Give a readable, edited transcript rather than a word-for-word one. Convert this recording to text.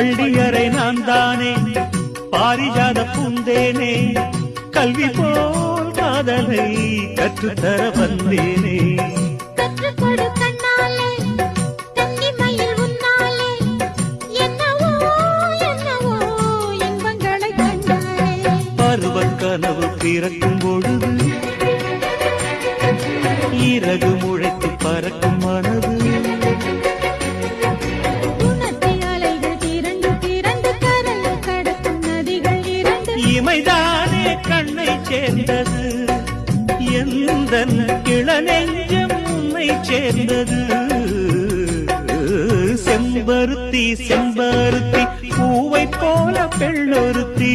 பள்ளியறை நான் தானே பாரிஜாத பூந்தேனே கல்வி போல் காதலை கற்றுத்தர வந்தேனே கற்றுக்கொடு கண்ணாலே கன்னிமயில் உன்னாலே என்னவோ என்னவோ இன்பங்களை கண்டாலே பருவக் கனவு பிறக்கும் பொழுது இறகு முளைத்து பறக்கும் மனது உணர்த்தி அலைகள் திரண்டு திரண்டு கரையை கடக்கும் நதிகள் இரண்டு இமைதானே கண்ணை சேர்ந்தது எந்தன் இளநெஞ்சம் உன்னை சேர்ந்தது செம்பருத்தி செம்பருத்தி பூவை போல பெண்ணொருத்தி